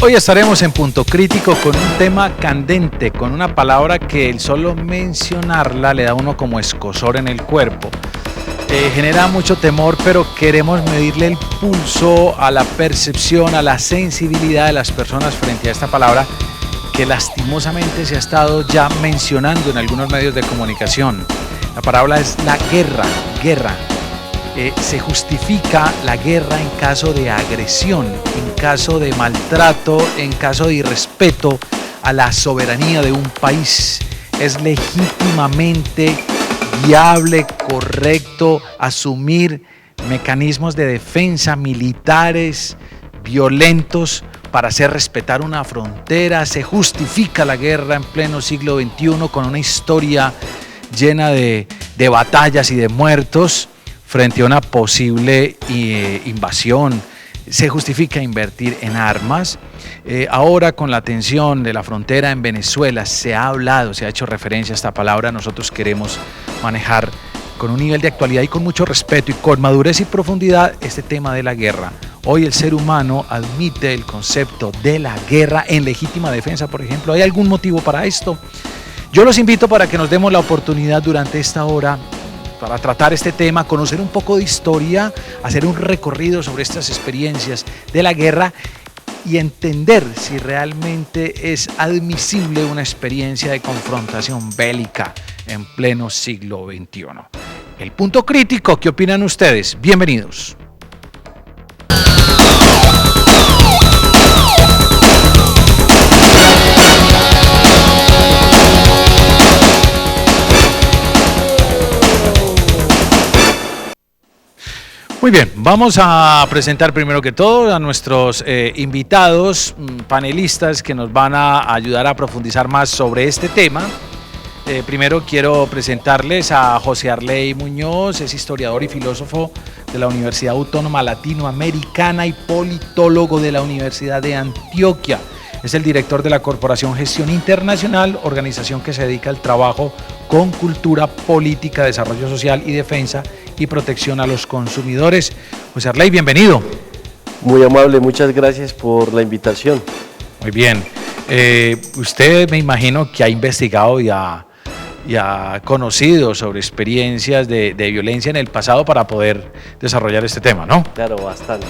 Hoy estaremos en Punto Crítico con un tema candente, con una palabra que el solo mencionarla le da a uno como escozor en el cuerpo. Genera mucho temor, pero queremos medirle el pulso a la percepción, a la sensibilidad de las personas frente a esta palabra que lastimosamente se ha estado ya mencionando en algunos medios de comunicación. La palabra es la guerra. Se justifica la guerra en caso de agresión, en caso de maltrato, en caso de irrespeto a la soberanía de un país. Es legítimamente viable, correcto, asumir mecanismos de defensa militares, violentos, para hacer respetar una frontera. Se justifica la guerra en pleno siglo XXI con una historia llena de batallas y de muertos frente a una posible invasión. Se justifica invertir en armas. Ahora, con la tensión de la frontera en Venezuela, se ha hablado, se ha hecho referencia a esta palabra. Nosotros queremos manejar con un nivel de actualidad y con mucho respeto y con madurez y profundidad este tema de la guerra. Hoy el ser humano admite el concepto de la guerra en legítima defensa, por ejemplo. ¿Hay algún motivo para esto? Yo los invito para que nos demos la oportunidad durante esta hora para tratar este tema, conocer un poco de historia, hacer un recorrido sobre estas experiencias de la guerra y entender si realmente es admisible una experiencia de confrontación bélica en pleno siglo XXI. El Punto Crítico, ¿qué opinan ustedes? Bienvenidos. Muy bien, vamos a presentar primero que todo a nuestros invitados, panelistas que nos van a ayudar a profundizar más sobre este tema. Primero quiero presentarles a José Arley Muñoz, es historiador y filósofo de la Universidad Autónoma Latinoamericana y politólogo de la Universidad de Antioquia. Es el director de la Corporación Gestión Internacional, organización que se dedica al trabajo con cultura, política, desarrollo social y defensa y protección a los consumidores. José Arley, bienvenido. Muy amable, muchas gracias por la invitación. Muy bien. Usted me imagino que ha investigado y ha conocido sobre experiencias de violencia en el pasado para poder desarrollar este tema, ¿no? Claro, bastante.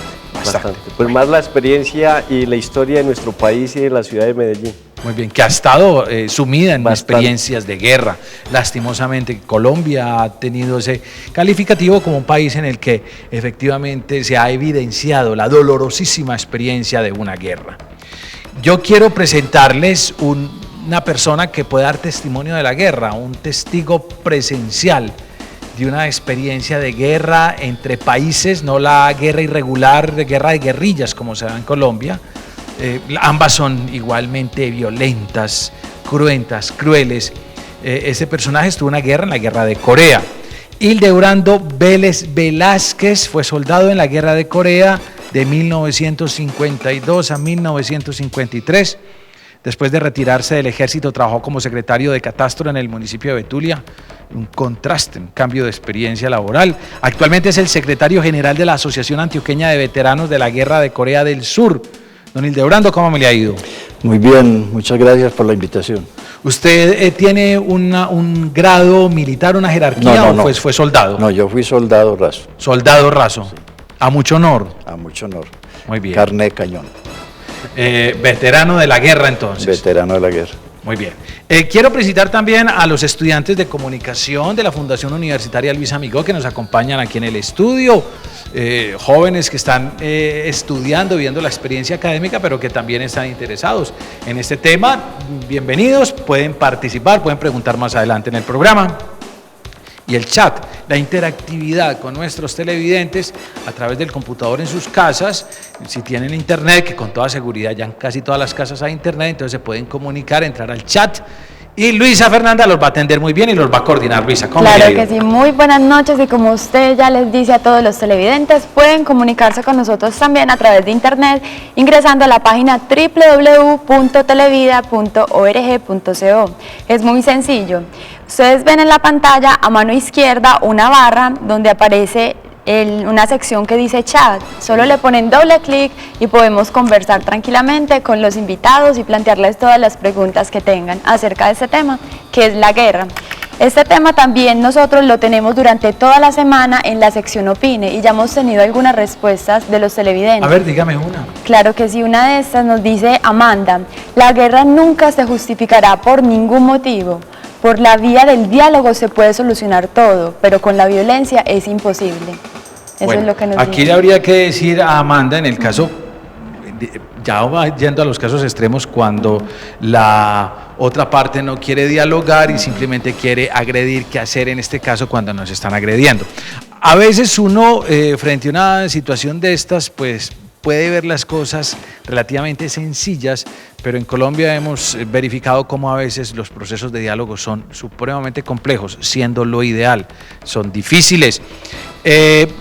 Pues más la experiencia y la historia de nuestro país y de la ciudad de Medellín. Muy bien, que ha estado sumida en experiencias de guerra. Lastimosamente, Colombia ha tenido ese calificativo como un país en el que efectivamente se ha evidenciado la dolorosísima experiencia de una guerra. Yo quiero presentarles una persona que puede dar testimonio de la guerra, un testigo presencial de una experiencia de guerra entre países, no la guerra irregular, guerra de guerrillas como se da en Colombia. Ambas son igualmente violentas, cruentas, crueles. Este personaje estuvo en la guerra de Corea. Hildebrando Vélez Velázquez fue soldado en la guerra de Corea de 1952 a 1953. Después de retirarse del ejército, trabajó como secretario de catastro en el municipio de Betulia. Un contraste, un cambio de experiencia laboral. Actualmente es el secretario general de la Asociación Antioqueña de Veteranos de la Guerra de Corea del Sur. Don Hildebrando, ¿cómo me le ha ido? Muy bien, muchas gracias por la invitación. ¿Usted tiene un grado militar, una jerarquía o fue soldado? No, yo fui soldado raso. Soldado raso. Sí. ¿A mucho honor? A mucho honor. Muy bien. Carne de cañón. Veterano de la guerra, entonces. Veterano de la guerra. Muy bien. Quiero presentar también a los estudiantes de comunicación de la Fundación Universitaria Luis Amigó que nos acompañan aquí en el estudio. Jóvenes que están estudiando, viendo la experiencia académica, pero que también están interesados en este tema. Bienvenidos, pueden participar, pueden preguntar más adelante en el programa. Y el chat, la interactividad con nuestros televidentes a través del computador en sus casas, si tienen internet, que con toda seguridad ya en casi todas las casas hay internet, entonces se pueden comunicar, entrar al chat. Y Luisa Fernanda los va a atender muy bien y los va a coordinar. Luisa, ¿cómo le ha ido? Claro que sí, muy buenas noches y como usted ya les dice a todos los televidentes, pueden comunicarse con nosotros también a través de internet ingresando a la página www.televida.org.co. Es muy sencillo. Ustedes ven en la pantalla a mano izquierda una barra donde aparece una sección que dice chat. Solo le ponen doble clic y podemos conversar tranquilamente con los invitados y plantearles todas las preguntas que tengan acerca de este tema, que es la guerra. Este tema también nosotros lo tenemos durante toda la semana en la sección Opine y ya hemos tenido algunas respuestas de los televidentes. A ver, dígame una. Claro que sí, una de estas nos dice Amanda: la guerra nunca se justificará por ningún motivo. Por la vía del diálogo se puede solucionar todo, pero con la violencia es imposible. Eso Bueno, es lo que nos aquí dice. le habría que decir a Amanda, en el caso, ya va yendo a los casos extremos, cuando la otra parte no quiere dialogar y simplemente quiere agredir, ¿qué hacer en este caso cuando nos están agrediendo? A veces uno, frente a una situación de estas, pues puede ver las cosas relativamente sencillas, pero en Colombia hemos verificado cómo a veces los procesos de diálogo son supremamente complejos, siendo lo ideal, son difíciles.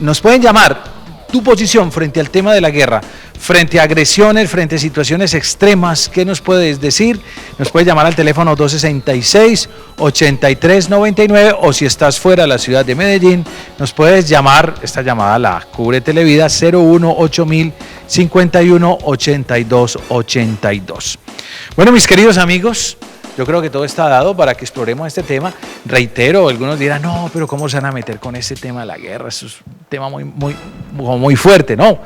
Nos pueden llamar tu posición frente al tema de la guerra, frente a agresiones, frente a situaciones extremas. ¿Qué nos puedes decir? Nos puedes llamar al teléfono 266-8399 o si estás fuera de la ciudad de Medellín, nos puedes llamar, esta llamada la cubre Televida, 018000 51 82 82. Bueno, mis queridos amigos, yo creo que todo está dado para que exploremos este tema. Reitero, algunos dirán, no, pero ¿cómo se van a meter con este tema de la guerra? Eso es un tema muy fuerte. No,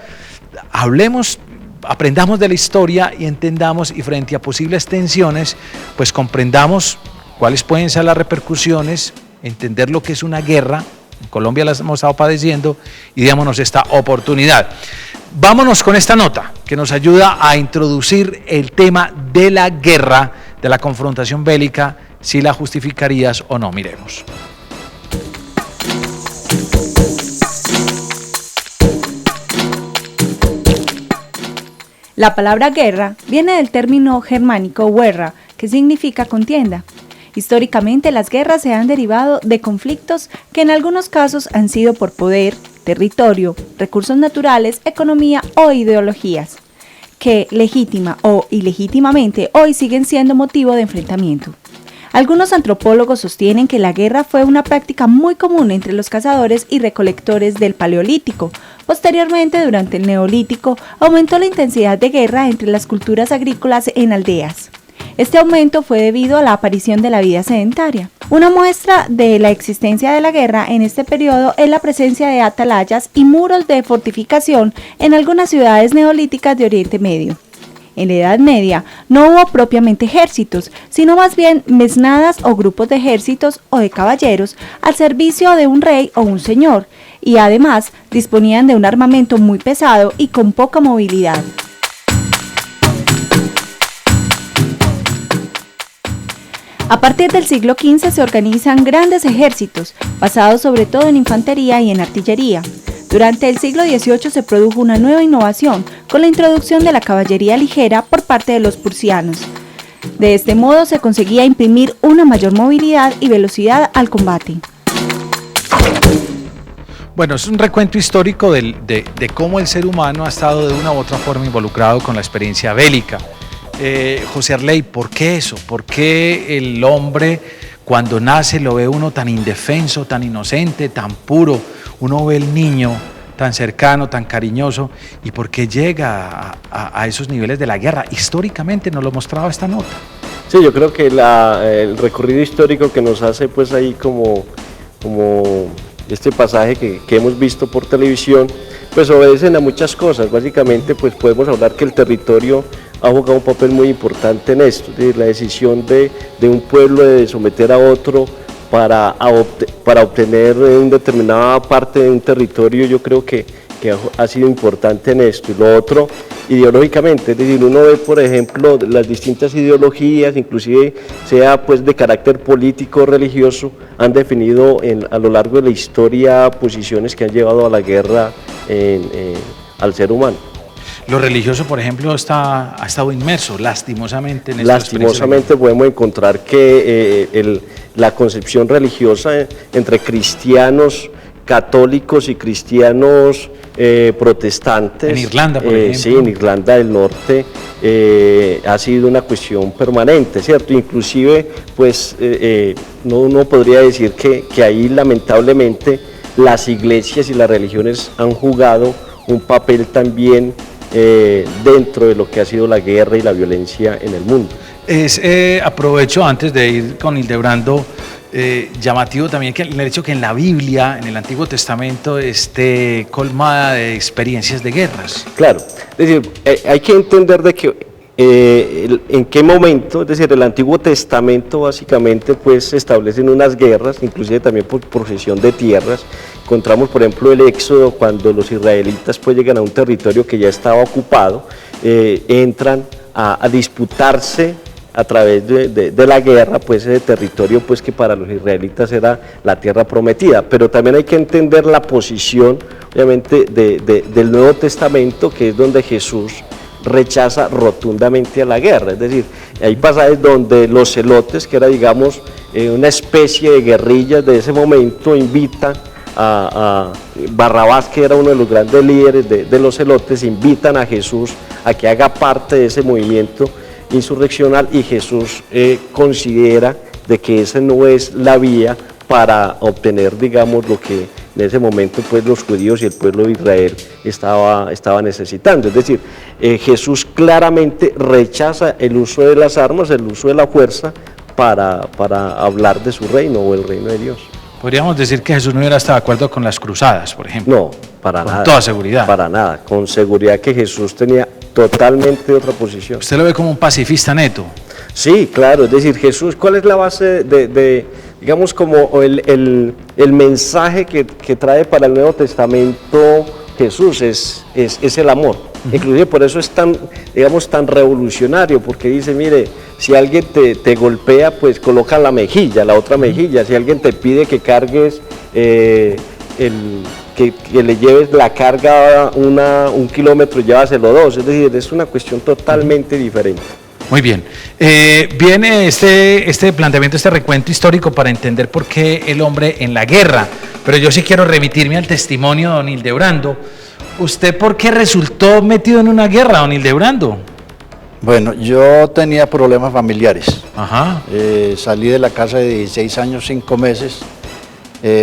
hablemos, aprendamos de la historia y entendamos, y frente a posibles tensiones, pues comprendamos cuáles pueden ser las repercusiones, entender lo que es una guerra. En Colombia las hemos estado padeciendo y démonos esta oportunidad. Vámonos con esta nota que nos ayuda a introducir el tema de la guerra, de la confrontación bélica, si la justificarías o no. Miremos. La palabra guerra viene del término germánico guerra, que significa contienda. Históricamente, las guerras se han derivado de conflictos que en algunos casos han sido por poder, territorio, recursos naturales, economía o ideologías, que legítima o ilegítimamente hoy siguen siendo motivo de enfrentamiento. Algunos antropólogos sostienen que la guerra fue una práctica muy común entre los cazadores y recolectores del Paleolítico. Posteriormente, durante el Neolítico, aumentó la intensidad de guerra entre las culturas agrícolas en aldeas. Este aumento fue debido a la aparición de la vida sedentaria. Una muestra de la existencia de la guerra en este periodo es la presencia de atalayas y muros de fortificación en algunas ciudades neolíticas de Oriente Medio. En la Edad Media no hubo propiamente ejércitos, sino más bien mesnadas o grupos de ejércitos o de caballeros al servicio de un rey o un señor, y además disponían de un armamento muy pesado y con poca movilidad. A partir del siglo XV se organizan grandes ejércitos, basados sobre todo en infantería y en artillería. Durante el siglo XVIII se produjo una nueva innovación con la introducción de la caballería ligera por parte de los prusianos. De este modo se conseguía imprimir una mayor movilidad y velocidad al combate. Bueno, es un recuento histórico de cómo el ser humano ha estado de una u otra forma involucrado con la experiencia bélica. José Arley, ¿por qué eso? ¿Por qué el hombre cuando nace lo ve uno tan indefenso, tan inocente, tan puro? Uno ve el niño tan cercano, tan cariñoso, ¿y por qué llega a esos niveles de la guerra? Históricamente nos lo mostraba esta nota. Sí, yo creo que el recorrido histórico que nos hace pues ahí como este pasaje que hemos visto por televisión, pues obedecen a muchas cosas. Básicamente pues podemos hablar que el territorio ha jugado un papel muy importante en esto, la decisión de un pueblo de someter a otro para obtener una determinada parte de un territorio. Yo creo que ha sido importante en esto. Y lo otro, ideológicamente, es decir, uno ve, por ejemplo, las distintas ideologías, inclusive sea pues de carácter político o religioso, han definido a lo largo de la historia posiciones que han llevado a la guerra al ser humano. Lo religioso, por ejemplo, ha estado inmerso, lastimosamente, en esta Lastimosamente podemos encontrar que la concepción religiosa entre cristianos católicos y cristianos protestantes. En Irlanda, por ejemplo. Sí, en Irlanda del Norte ha sido una cuestión permanente, ¿cierto? Inclusive, pues, uno podría decir que ahí lamentablemente las iglesias y las religiones han jugado un papel también dentro de lo que ha sido la guerra y la violencia en el mundo. Aprovecho antes de ir con Hildebrando, llamativo también que el hecho que en la Biblia, en el Antiguo Testamento, esté colmada de experiencias de guerras. Claro, es decir, hay que entender de que en qué momento, es decir, el Antiguo Testamento básicamente pues se establecen unas guerras, inclusive también por posesión de tierras. Encontramos por ejemplo el Éxodo, cuando los israelitas pues llegan a un territorio que ya estaba ocupado, entran a disputarse a través de la guerra, pues ese territorio pues que para los israelitas era la tierra prometida, pero también hay que entender la posición obviamente del Nuevo Testamento, que es donde Jesús rechaza rotundamente a la guerra. Es decir, hay pasajes donde los celotes, que era digamos una especie de guerrillas de ese momento, invitan a Barrabás, que era uno de los grandes líderes de los celotes, invitan a Jesús a que haga parte de ese movimiento insurreccional, y Jesús considera de que esa no es la vía para obtener, digamos, lo que en ese momento pues los judíos y el pueblo de Israel estaba necesitando. Es decir, Jesús claramente rechaza el uso de las armas, el uso de la fuerza para hablar de su reino o el reino de Dios. Podríamos decir que Jesús no hubiera estado de acuerdo con las cruzadas, por ejemplo. No, para nada. Con toda seguridad. Para nada, con seguridad que Jesús tenía totalmente otra posición. ¿Usted lo ve como un pacifista neto? Sí, claro, es decir, Jesús, ¿cuál es la base digamos, como el mensaje que trae para el Nuevo Testamento Jesús? Es el amor. Inclusive por eso es tan, digamos, tan revolucionario, porque dice, mire, si alguien te golpea, pues coloca la mejilla, la otra mejilla. Si alguien te pide que cargues, que le lleves la carga un kilómetro, llévaselo 2. Es decir, es una cuestión totalmente diferente. Muy bien. Viene este planteamiento, este recuento histórico para entender por qué el hombre en la guerra. Pero yo sí quiero remitirme al testimonio de don Hildebrando. ¿Usted por qué resultó metido en una guerra, don Hildebrando? Bueno, yo tenía problemas familiares. Ajá. Salí de la casa de 16 años, 5 meses,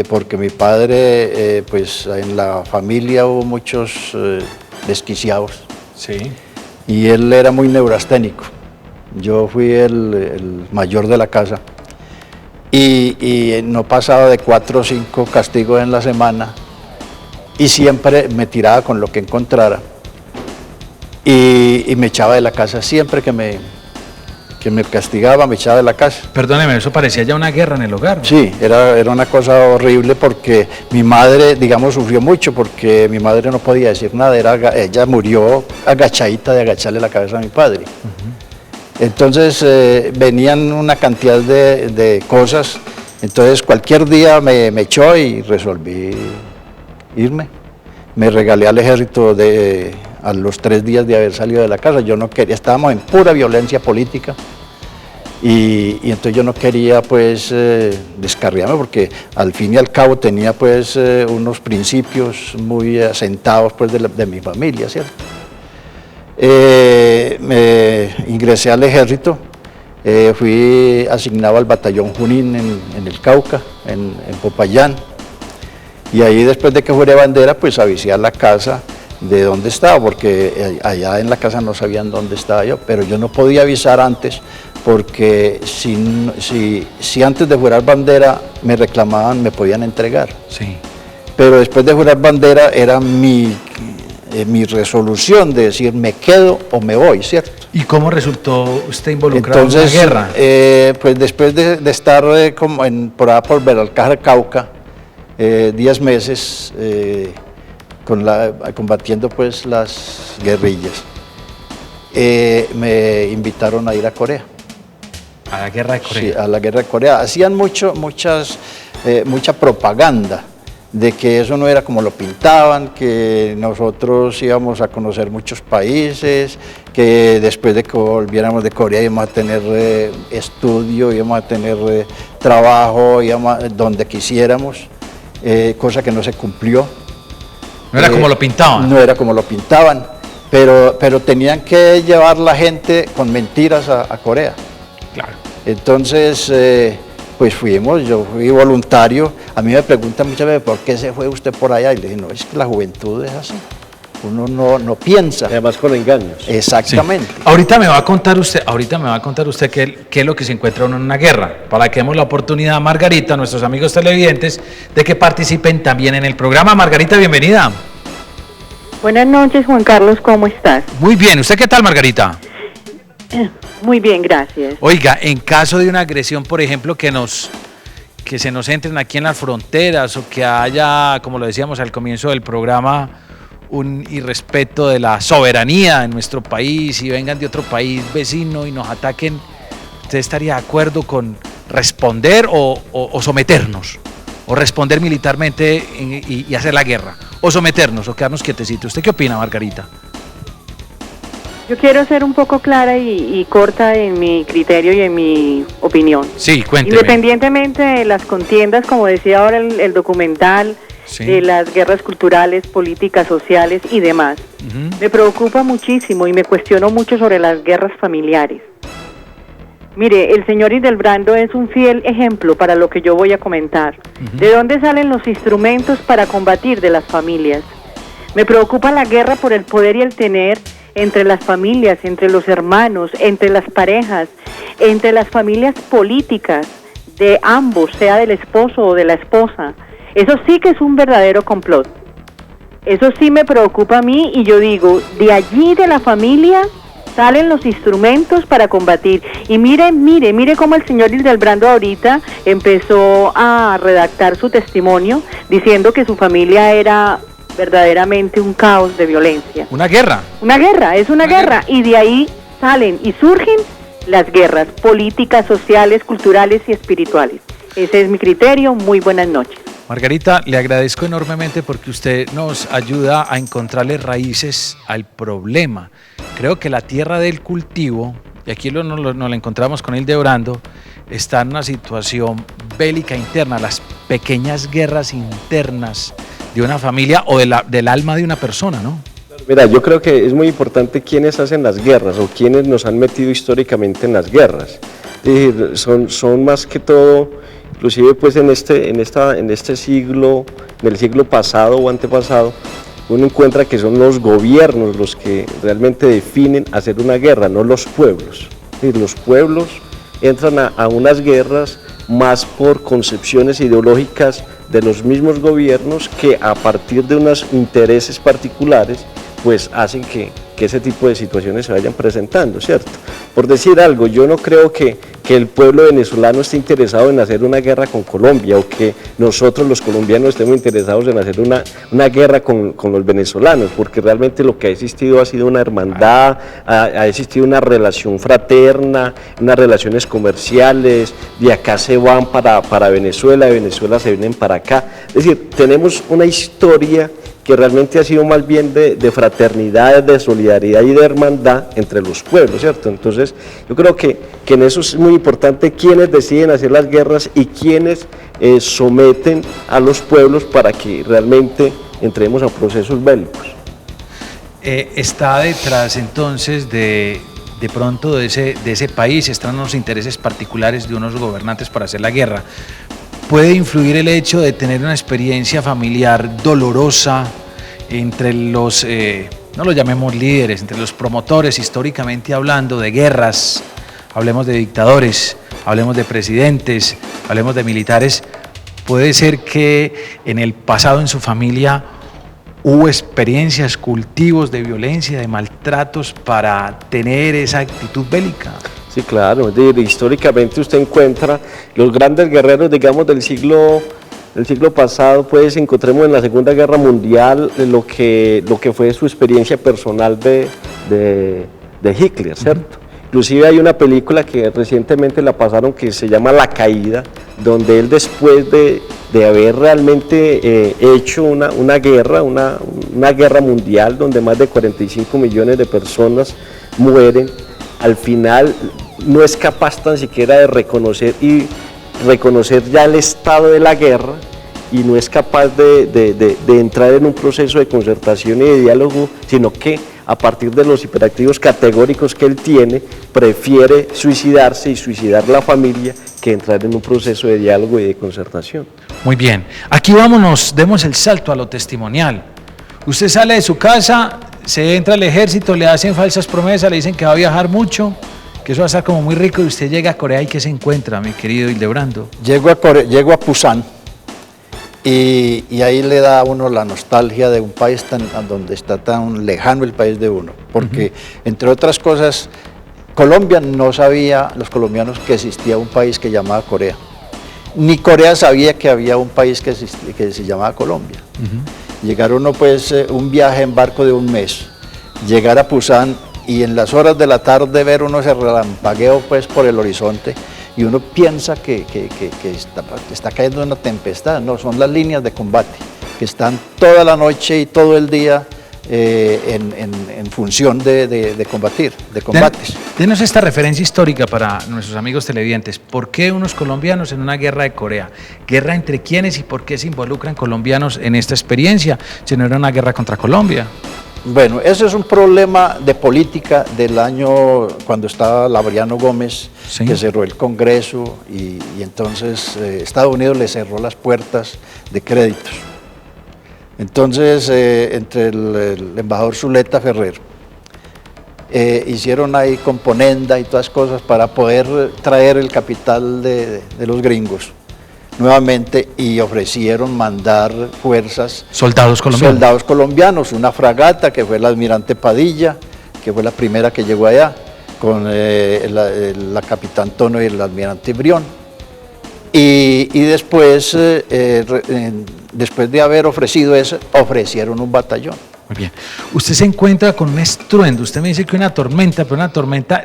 porque mi padre, pues en la familia hubo muchos desquiciados. Sí. Y él era muy neurasténico. Yo fui el mayor de la casa y no pasaba de 4 o 5 castigos en la semana, y siempre me tiraba con lo que encontrara y me echaba de la casa. Siempre que me castigaba, me echaba de la casa. Perdóneme, eso parecía ya una guerra en el hogar, ¿no? Sí, era una cosa horrible, porque mi madre, digamos, sufrió mucho, porque mi madre no podía decir nada. Ella murió agachadita de agacharle la cabeza a mi padre. Entonces venían una cantidad de cosas. Entonces cualquier día me echó y resolví irme. Me regalé al ejército a los 3 días de haber salido de la casa. Yo no quería, estábamos en pura violencia política, y entonces yo no quería pues descarriarme, porque al fin y al cabo tenía pues unos principios muy asentados pues de mi familia, ¿cierto? Me ingresé al ejército, fui asignado al batallón Junín en el Cauca, en Popayán. Y ahí, después de que fuera bandera, pues avisé a la casa de dónde estaba, porque allá en la casa no sabían dónde estaba yo, pero yo no podía avisar antes, porque si antes de jurar bandera me reclamaban, me podían entregar. Sí. Pero después de jurar bandera era mi resolución de decir, me quedo o me voy, ¿cierto? ¿Y cómo resultó usted involucrado en Entonces, la guerra? Pues después de estar como por allá por Beralcácer, Cauca, 10 meses combatiendo pues las guerrillas, me invitaron a ir a Corea. A la guerra de Corea. Sí, a la guerra de Corea. Hacían mucha propaganda de que eso no era como lo pintaban, que nosotros íbamos a conocer muchos países, que después de que volviéramos de Corea íbamos a tener estudio, íbamos a tener trabajo, donde quisiéramos, cosa que no se cumplió. No era como lo pintaban. No era como lo pintaban, pero tenían que llevar la gente con mentiras a Corea. Claro. Entonces pues fuimos, yo fui voluntario. A mí me preguntan muchas veces, ¿por qué se fue usted por allá? Y le dije, no, es que la juventud es así. Uno no piensa. Además con engaños. Exactamente. Sí. Ahorita me va a contar usted qué es lo que se encuentra uno en una guerra, para que demos la oportunidad a Margarita, a nuestros amigos televidentes, de que participen también en el programa. Margarita, bienvenida. Buenas noches, Juan Carlos, ¿cómo estás? Muy bien, ¿usted qué tal, Margarita? Muy bien, gracias. Oiga, en caso de una agresión, por ejemplo, que se nos entren aquí en las fronteras o que haya, como lo decíamos al comienzo del programa, un irrespeto de la soberanía en nuestro país y vengan de otro país vecino y nos ataquen, ¿usted estaría de acuerdo con responder o someternos? ¿O responder militarmente y hacer la guerra? ¿O someternos o quedarnos quietecitos? ¿Usted qué opina, Margarita? Yo quiero ser un poco clara y corta en mi criterio y en mi opinión. Sí, cuénteme. Independientemente de las contiendas, como decía ahora el documental, Sí. de las guerras culturales, políticas, sociales y demás, me preocupa muchísimo y me cuestiono mucho sobre las guerras familiares. Mire, el señor Hildebrando es un fiel ejemplo para lo que yo voy a comentar. ¿De dónde salen los instrumentos para combatir de las familias? Me preocupa la guerra por el poder y el tener entre las familias, entre los hermanos, entre las parejas, entre las familias políticas de ambos, sea del esposo o de la esposa. Eso sí que es un verdadero complot. Eso sí me preocupa a mí y yo digo, de allí de la familia salen los instrumentos para combatir. Y mire cómo el señor Hildebrando ahorita empezó a redactar su testimonio diciendo que su familia era verdaderamente un caos de violencia. ¿Una guerra? Una guerra, es una guerra. Y de ahí salen y surgen las guerras políticas, sociales, culturales y espirituales. Ese es mi criterio. Muy buenas noches. Margarita, le agradezco enormemente porque usted nos ayuda a encontrarle raíces al problema. Creo que la tierra del cultivo, y aquí nos la encontramos con Hildebrando, está en una situación bélica interna, las pequeñas guerras internas de una familia o del alma de una persona, ¿no? Mira, yo creo que es muy importante quiénes hacen las guerras o quiénes nos han metido históricamente en las guerras. Es decir, son más que todo, inclusive pues en este siglo, en el siglo pasado o antepasado, uno encuentra que son los gobiernos los que realmente definen hacer una guerra, no los pueblos. Es decir, los pueblos entran a unas guerras más por concepciones ideológicas de los mismos gobiernos que a partir de unos intereses particulares pues hacen que ese tipo de situaciones se vayan presentando, ¿cierto? Por decir algo, yo no creo que el pueblo venezolano esté interesado en hacer una guerra con Colombia o que nosotros los colombianos estemos interesados en hacer una guerra con los venezolanos, porque realmente lo que ha existido ha sido una hermandad, ha existido una relación fraterna, unas relaciones comerciales, de acá se van para Venezuela, de Venezuela se vienen para acá, es decir, tenemos una historia que realmente ha sido más bien de fraternidad, de solidaridad y de hermandad entre los pueblos, ¿cierto? Entonces, yo creo que en eso es muy importante quiénes deciden hacer las guerras y quiénes someten a los pueblos para que realmente entremos a procesos bélicos. Está detrás entonces de pronto de ese país, están los intereses particulares de unos gobernantes para hacer la guerra. ¿Puede influir el hecho de tener una experiencia familiar dolorosa entre los, no lo llamemos líderes, entre los promotores históricamente hablando de guerras? Hablemos de dictadores, hablemos de presidentes, hablemos de militares. ¿Puede ser que en el pasado en su familia hubo experiencias, cultivos de violencia, de maltratos para tener esa actitud bélica? Sí, claro, históricamente usted encuentra los grandes guerreros, digamos, del siglo pasado, pues encontremos en la Segunda Guerra Mundial lo que fue su experiencia personal de Hitler, ¿cierto? Inclusive hay una película que recientemente la pasaron que se llama La Caída, donde él después de haber realmente hecho una guerra mundial donde más de 45 millones de personas mueren, al final no es capaz tan siquiera de reconocer ya el estado de la guerra y no es capaz de entrar en un proceso de concertación y de diálogo, sino que a partir de los hiperactivos categóricos que él tiene, prefiere suicidarse y suicidar la familia que entrar en un proceso de diálogo y de concertación. Muy bien. Aquí vámonos, demos el salto a lo testimonial. Usted sale de su casa, se entra al ejército, le hacen falsas promesas, le dicen que va a viajar mucho, que eso va a estar como muy rico, y usted llega a Corea y ¿qué se encuentra, mi querido Hildebrando? Llego a Pusan y ahí le da a uno la nostalgia de un país donde está tan lejano el país de uno, porque entre otras cosas, Colombia no sabía, los colombianos, que existía un país que llamaba Corea, ni Corea sabía que había un país que se llamaba Colombia. Llegar uno pues un viaje en barco de un mes, llegar a Pusan y en las horas de la tarde ver uno ese relampagueo pues por el horizonte y uno piensa que está cayendo una tempestad. No, son las líneas de combate que están toda la noche y todo el día en función de combates. Denos esta referencia histórica para nuestros amigos televidentes. ¿Por qué unos colombianos en una guerra de Corea? ¿Guerra entre quiénes y por qué se involucran colombianos en esta experiencia? Si no era una guerra contra Colombia. Bueno, ese es un problema de política del año cuando estaba Laveriano Gómez, sí, que cerró el Congreso y entonces Estados Unidos le cerró las puertas de créditos. Entonces, entre el embajador Zuleta Ferrer, hicieron ahí componenda y todas cosas para poder traer el capital de los gringos nuevamente y ofrecieron mandar fuerzas. Soldados colombianos. Soldados colombianos, una fragata que fue el almirante Padilla, que fue la primera que llegó allá, con la capitán Tono y el almirante Brión. Y después, después de haber ofrecido eso, ofrecieron un batallón. Muy bien. Usted se encuentra con un estruendo. Usted me dice que una tormenta, pero una tormenta,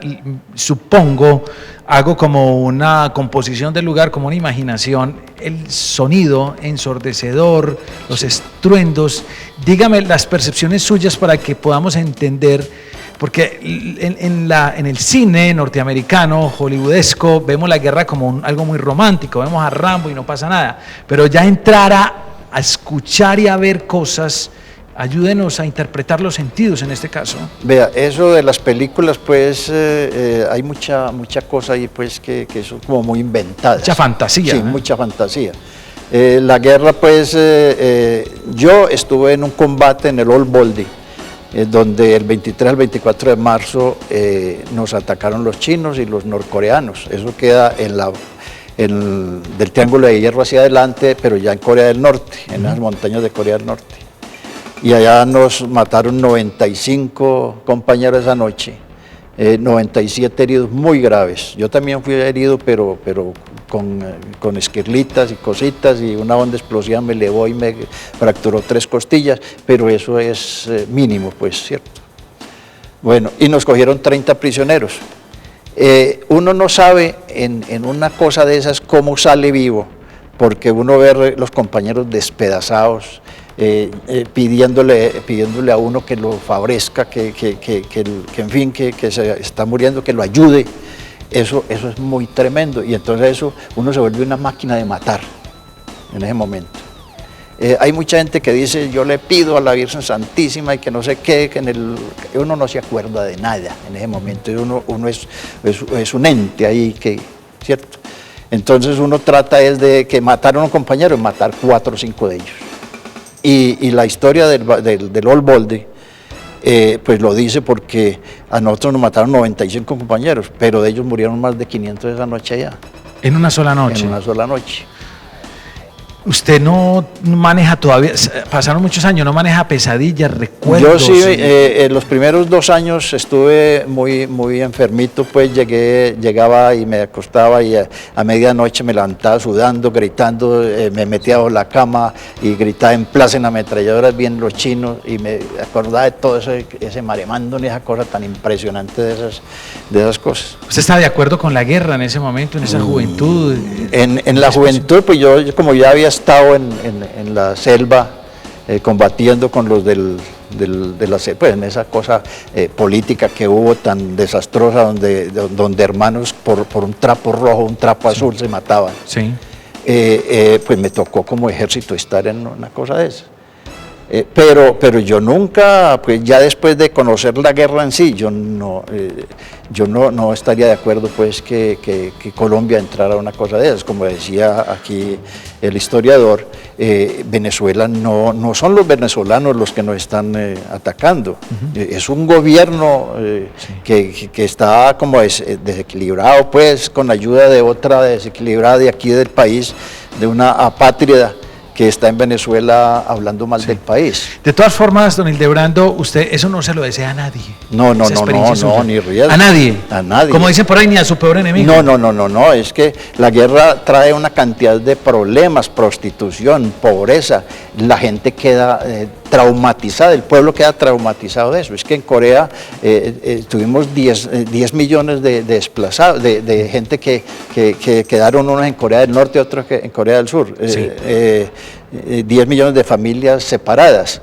supongo, hago como una composición del lugar, como una imaginación, el sonido ensordecedor, los estruendos. Dígame las percepciones suyas para que podamos entender, porque en el cine norteamericano, hollywoodesco, vemos la guerra como algo muy romántico, vemos a Rambo y no pasa nada, pero ya entrar a escuchar y a ver cosas. Ayúdenos a interpretar los sentidos en este caso. Vea, eso de las películas, pues hay mucha cosa ahí, pues que son como muy inventadas. Mucha fantasía. Sí, mucha fantasía. La guerra, pues, yo estuve en un combate en el Old Baldy, donde el 23 al 24 de marzo nos atacaron los chinos y los norcoreanos. Eso queda del Triángulo de Hierro hacia adelante, pero ya en Corea del Norte, en las montañas de Corea del Norte. Y allá nos mataron 95 compañeros esa noche, 97 heridos muy graves. Yo también fui herido, pero con esquirlitas y cositas, y una onda explosiva me elevó y me fracturó 3 costillas, pero eso es mínimo, pues, ¿cierto? Bueno, y nos cogieron 30 prisioneros. Uno no sabe en una cosa de esas cómo sale vivo, porque uno ve los compañeros despedazados, pidiéndole a uno que lo favorezca, que en fin, que se está muriendo, que lo ayude. Eso es muy tremendo, y entonces eso uno se vuelve una máquina de matar en ese momento. Hay mucha gente que dice, yo le pido a la Virgen Santísima y que no sé qué, que uno no se acuerda de nada en ese momento, uno es un ente ahí, ¿cierto? Entonces uno trata es de que mataron a un compañero y matar 4 o 5 de ellos. Y la historia del Old Baldy, pues lo dice porque a nosotros nos mataron 95 compañeros, pero de ellos murieron más de 500 esa noche allá. ¿En una sola noche? En una sola noche. Usted no maneja todavía, pasaron muchos años, no maneja pesadillas, recuerdos. Yo sí, en los primeros 2 años estuve muy enfermito, pues llegaba y me acostaba y a medianoche me levantaba sudando, gritando, me metía bajo la cama y gritaba en plaza en ametralladoras, bien los chinos, y me acordaba de todo ese maremando, esa cosa tan impresionante de esas cosas. ¿Usted está de acuerdo con la guerra en ese momento, en esa juventud? En la juventud, pues yo como ya había estado en la selva combatiendo con los de la selva, pues en esa cosa política que hubo tan desastrosa donde hermanos por un trapo rojo, un trapo azul se mataban. Sí. Pues me tocó como ejército estar en una cosa de esa. Pero yo nunca, pues ya después de conocer la guerra en sí, yo no estaría de acuerdo pues que Colombia entrara a una cosa de esas. Como decía aquí el historiador, Venezuela no son los venezolanos los que nos están atacando. Es un gobierno que está como desequilibrado, pues con ayuda de otra desequilibrada de aquí del país, de una apátrida que está en Venezuela hablando mal del país. De todas formas, don Hildebrando, usted eso no se lo desea a nadie. No, ni riesgo. ¿A nadie? A nadie. Como dicen por ahí, ni a su peor enemigo. No, es que la guerra trae una cantidad de problemas, prostitución, pobreza, la gente queda traumatizada, el pueblo queda traumatizado de eso. Es que en Corea tuvimos 10 millones de desplazados, de gente que quedaron unos en Corea del Norte y otros en Corea del Sur. 10 millones de familias separadas,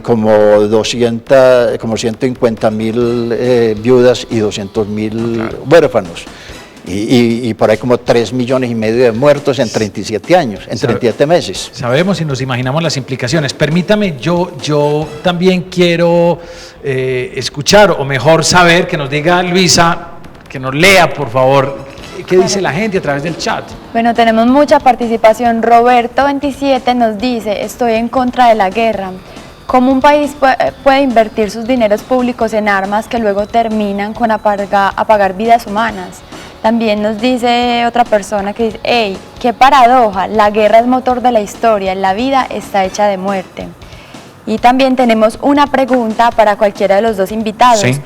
como 150.000 viudas y 200.000 huérfanos. Y por ahí como 3,5 millones de muertos en 37 años, en 37 meses. Sabemos y nos imaginamos las implicaciones. Permítame, yo también quiero escuchar, o mejor saber, que nos diga Luisa, que nos lea, por favor, qué dice la gente a través del chat. Bueno, tenemos mucha participación. Roberto27 nos dice, estoy en contra de la guerra. ¿Cómo un país puede invertir sus dineros públicos en armas que luego terminan con apagar vidas humanas? También nos dice otra persona que dice, ¡hey, qué paradoja! La guerra es motor de la historia, la vida está hecha de muerte. Y también tenemos una pregunta para cualquiera de los dos invitados. Sí.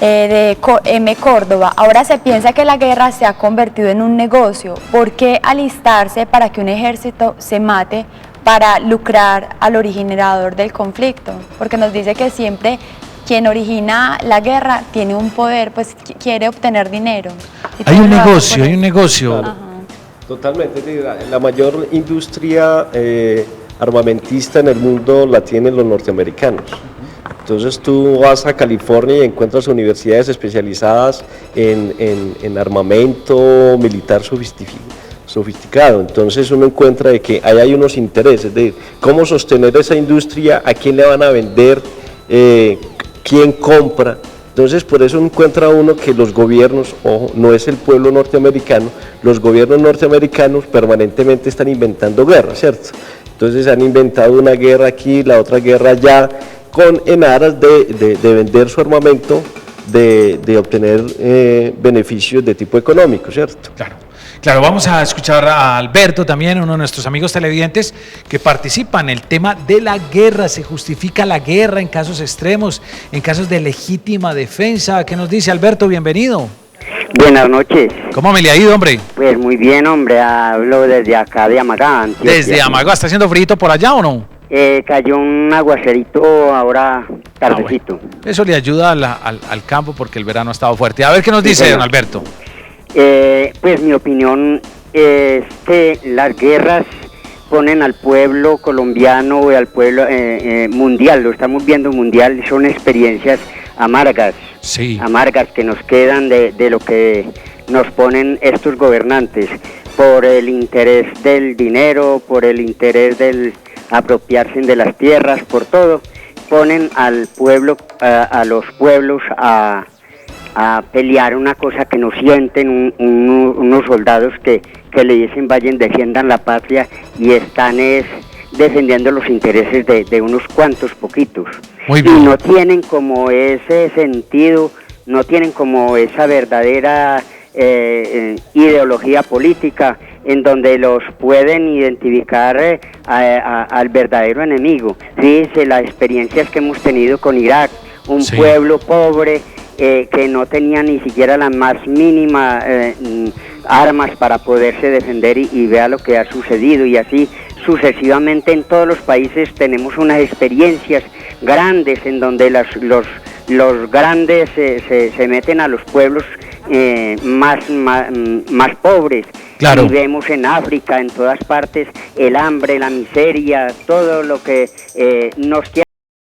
De M. Córdoba. Ahora se piensa que la guerra se ha convertido en un negocio. ¿Por qué alistarse para que un ejército se mate para lucrar al originador del conflicto? Porque nos dice que siempre quien origina la guerra tiene un poder, pues quiere obtener dinero. Hay un negocio. Claro. Totalmente, la mayor industria armamentista en el mundo la tienen los norteamericanos. Entonces tú vas a California y encuentras universidades especializadas en armamento militar sofisticado. Entonces uno encuentra de que ahí hay unos intereses de cómo sostener esa industria, a quién le van a vender, quién compra. Entonces por eso encuentra uno que los gobiernos, ojo, no es el pueblo norteamericano, los gobiernos norteamericanos permanentemente están inventando guerras, ¿cierto? Entonces han inventado una guerra aquí, la otra guerra allá, en aras de vender su armamento, de obtener beneficios de tipo económico, ¿cierto? Claro, vamos a escuchar a Alberto también, uno de nuestros amigos televidentes que participa en el tema de la guerra. ¿Se justifica la guerra en casos extremos, en casos de legítima defensa? ¿Qué nos dice Alberto? Bienvenido. Buenas noches. ¿Cómo me le ha ido, hombre? Pues muy bien, hombre, hablo desde acá de Amagá, Antioquia. ¿Desde Amagá? ¿Está haciendo frío por allá o no? Cayó un aguacerito ahora tardecito. Bueno. Eso le ayuda al campo porque el verano ha estado fuerte. A ver qué nos dice, don Alberto. Pues mi opinión es que las guerras ponen al pueblo colombiano y al pueblo mundial, lo estamos viendo mundial, son experiencias amargas, amargas que nos quedan de lo que nos ponen estos gobernantes, por el interés del dinero, por el interés del apropiarse de las tierras, por todo, ponen al pueblo, a los pueblos a pelear una cosa que no sienten unos soldados que le dicen vayan, defiendan la patria, y están defendiendo los intereses de unos cuantos poquitos. Muy bien. Y no tienen como ese sentido, no tienen como esa verdadera ideología política en donde los pueden identificar al verdadero enemigo. Fíjense las experiencias que hemos tenido con Irak, un pueblo pobre que no tenía ni siquiera la más mínima armas para poderse defender, y vea lo que ha sucedido, y así sucesivamente en todos los países tenemos unas experiencias grandes en donde los grandes se meten a los pueblos más pobres. Claro. Y vemos en África, en todas partes, el hambre, la miseria, todo lo que nos quiere